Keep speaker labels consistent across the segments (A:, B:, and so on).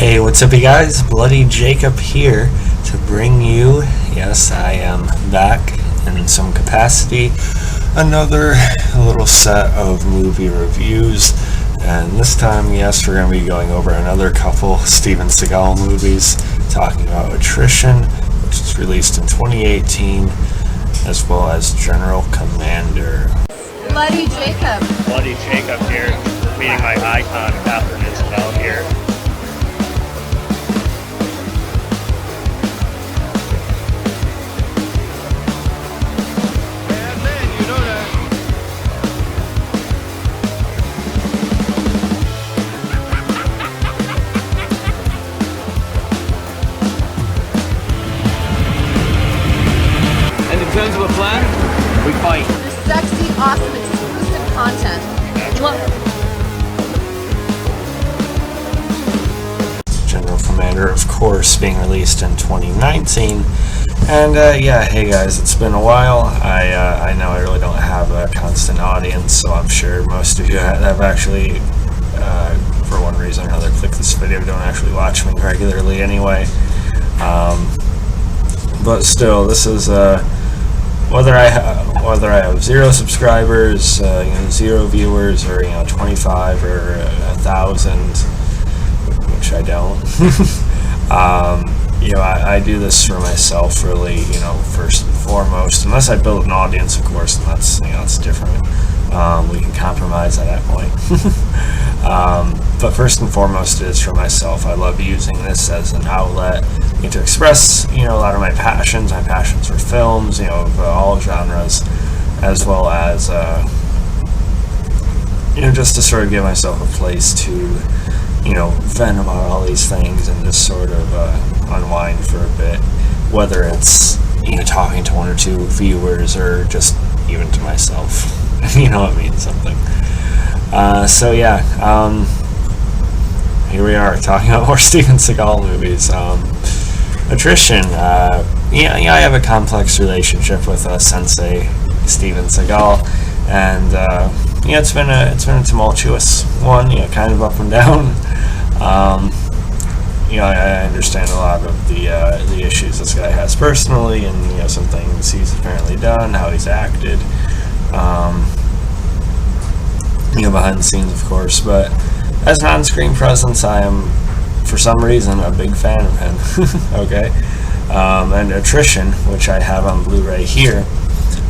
A: Hey, what's up you guys? Bloody Jacob here to bring you, yes, I am back in some capacity, another little set of movie reviews. And this time, yes, we're going to be going over another couple Steven Seagal movies, talking about Attrition, which was released in 2018, as well as General Commander.
B: Bloody Jacob.
C: Bloody Jacob here, meeting my icon, Steven Seagal here.
D: And in terms of a plan, we fight.
B: The sexy, awesome, exclusive content.
A: General Commander, of course, being released in 2019. And yeah, hey guys, it's been a while. I know I really don't have a constant audience, so I'm sure most of you have actually, for one reason or another, clicked this video, don't actually watch me regularly anyway. But still, this is whether I have 0 subscribers, 0 viewers, or 25 or 1,000, which I don't. I do this for myself, really. First and foremost, unless I build an audience, of course, and that's different. We can compromise at that point. But first and foremost, it is for myself. I love using this as an outlet to express, a lot of my passions for films, of all genres, as well as, just to sort of give myself a place to, vent about all these things and just sort of unwind for a bit, whether it's, talking to 1 or 2 viewers or just even to myself. It means something. So yeah, here we are talking about more Steven Seagal movies. Attrition. I have a complex relationship with Sensei Steven Seagal, and it's been a tumultuous one. Kind of up and down. I understand a lot of the issues this guy has personally, and some things he's apparently done, how he's acted. Behind the scenes, of course, but as an on-screen presence, I am, for some reason, a big fan of him. Okay, and Attrition, which I have on Blu-ray here,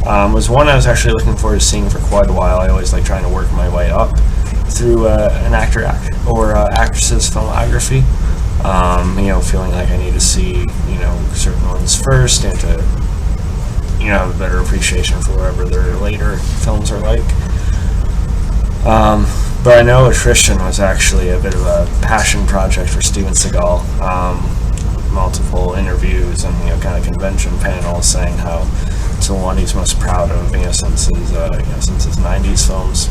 A: was one I was actually looking forward to seeing for quite a while. I always like trying to work my way up through an actor or actress's filmography. Feeling like I need to see certain ones first, and to have a better appreciation for whatever their later films are like. But I know Attrition was actually a bit of a passion project for Steven Seagal. Multiple interviews and kind of convention panels saying how it's the one he's most proud of since his 90s films.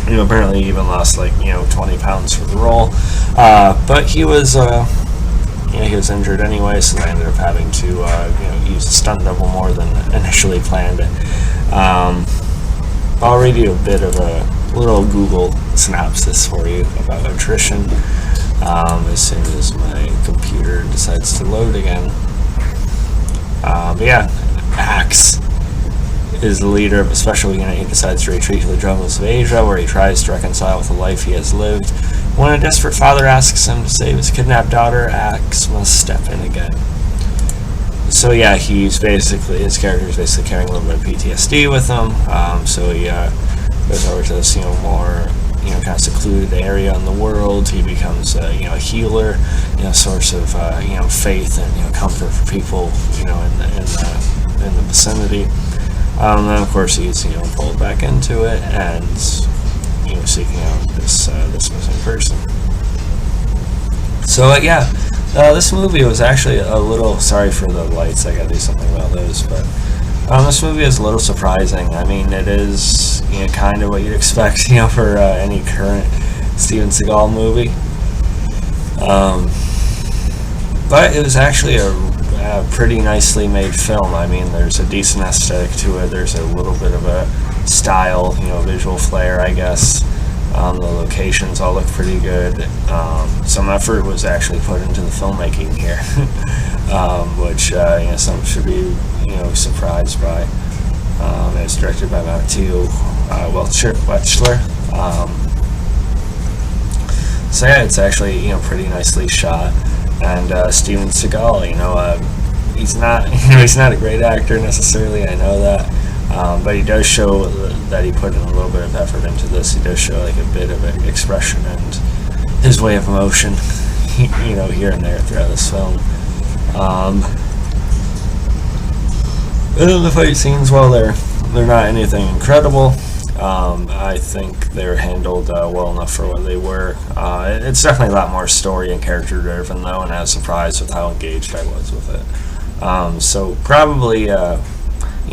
A: Apparently he even lost 20 pounds for the role, but he was injured anyway, so they ended up having to use a stunt double more than initially planned. I'll read you a bit of a little Google synopsis for you about Attrition as soon as my computer decides to load again. But yeah, Axe is the leader of a special unit. He decides to retreat to the jungles of Asia, where he tries to reconcile with the life he has lived. When a desperate father asks him to save his kidnapped daughter, Axe must step in again. So yeah, his character is basically carrying a little bit of PTSD with him. So he goes over to this more kind of secluded area in the world. He becomes a healer, source of faith and comfort for people in the vicinity. And of course he's pulled back into it and seeking out this missing person. So yeah. This movie was actually a little, sorry for the lights, I gotta do something about those, but this movie is a little surprising. I mean, it is kind of what you'd expect for any current Steven Seagal movie, but it was actually a pretty nicely made film. I mean, there's a decent aesthetic to it, there's a little bit of a style, visual flair, I guess. The locations all look pretty good. Some effort was actually put into the filmmaking here, which some should be surprised by. It's directed by Matthew Wechsler. So yeah, it's actually pretty nicely shot. And Steven Seagal, he's not he's not a great actor necessarily. I know that. But he does show that he put in a little bit of effort into this. He does show like a bit of expression and his way of emotion, here and there throughout this film. And then the fight scenes, well, they're not anything incredible. I think they're handled well enough for what they were. It's definitely a lot more story and character driven though, and I was surprised with how engaged I was with it. So probably.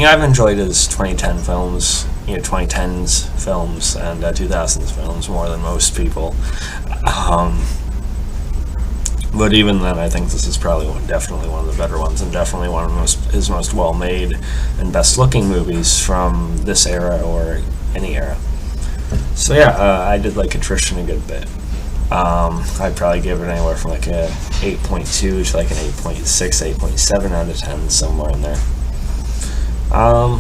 A: I've enjoyed his 2010 films, 2010s films and 2000s films more than most people. But even then, I think this is probably definitely one of the better ones, and definitely one of his most well-made and best-looking movies from this era or any era. So yeah, I did like Attrition a good bit. I'd probably give it anywhere from like a 8.2 to like an 8.6, 8.7 out of 10, somewhere in there. I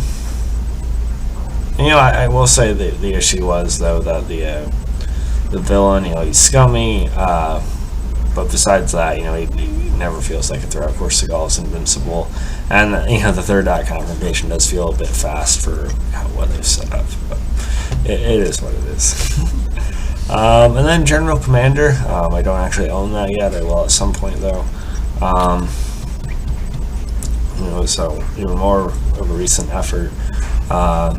A: will say the issue was though that the villain, he's scummy, but besides that, he never feels like a threat. Of course, Seagal is invincible, and the third act confrontation does feel a bit fast for what they've set up, but it is what it is. And then General Commander, I don't actually own that yet. I will at some point though. So even more of a recent effort. I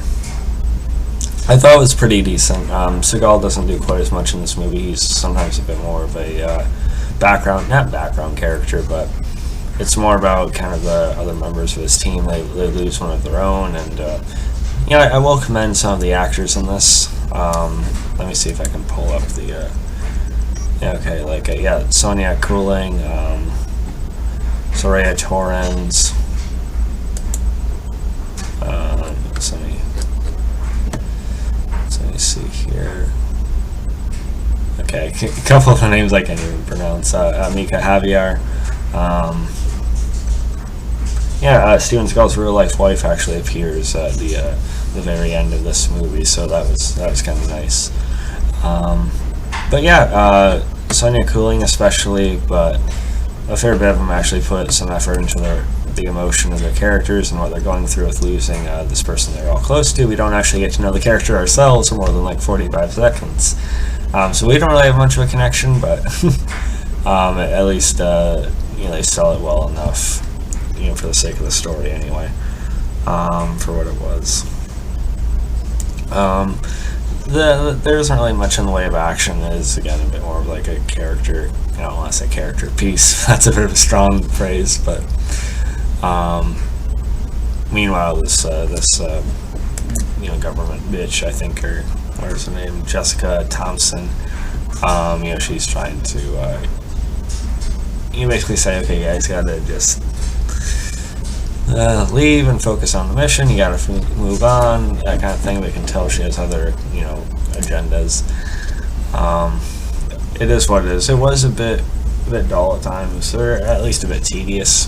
A: thought it was pretty decent. Seagal doesn't do quite as much in this movie. He's sometimes a bit more of a not background character, but it's more about kind of the other members of his team. They lose one of their own, and I will commend some of the actors in this. Let me see if I can pull up the Sonia Cooling, Soraya Torrens. Let me see here. Okay, a couple of the names I can't even pronounce. Mika Javier. Steven Seagal's real life wife actually appears at the very end of this movie, so that was kind of nice. Sonia Cooling especially, but a fair bit of them actually put some effort into the emotion of their characters and what they're going through with losing this person they're all close to. We don't actually get to know the character ourselves for more than like 45 seconds. So we don't really have much of a connection, but at least they sell it well enough, for the sake of the story anyway, for what it was. There isn't really much in the way of action. It is again a bit more of like a character. I don't want to say character piece. That's a bit of a strong phrase, but meanwhile, this government bitch, I think, or what's her name, Jessica Thompson. She's trying to basically say, okay, you guys gotta just leave and focus on the mission. You gotta move on, that kind of thing. We can tell she has other, agendas. It is what it is. It was a bit dull at times, or at least a bit tedious.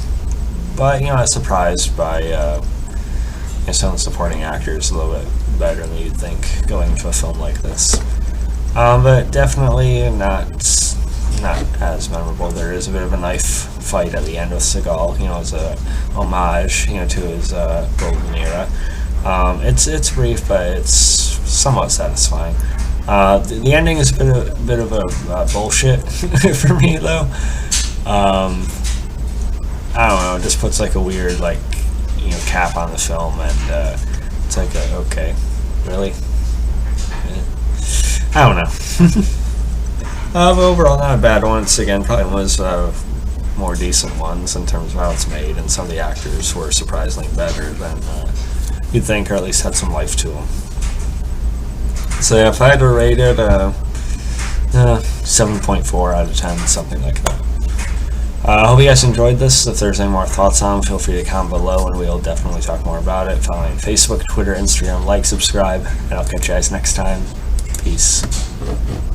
A: But I was surprised by some of the supporting actors a little bit better than you'd think going to a film like this. But definitely not as memorable. There is a bit of a knife fight at the end with Seagal, as a homage, to his golden era. It's brief, but it's somewhat satisfying. The ending is a bit of a bullshit for me though. I don't know. It just puts like a weird cap on the film, and it's like okay, really. I don't know. But overall, not a bad one. It's again probably one of those more decent ones in terms of how it's made, and some of the actors were surprisingly better than you'd think, or at least had some life to them. So yeah, if I had to rate it, 7.4 out of 10, something like that. I hope you guys enjoyed this. If there's any more thoughts on them, feel free to comment below, and we'll definitely talk more about it. Follow me on Facebook, Twitter, Instagram, like, subscribe, and I'll catch you guys next time. Peace.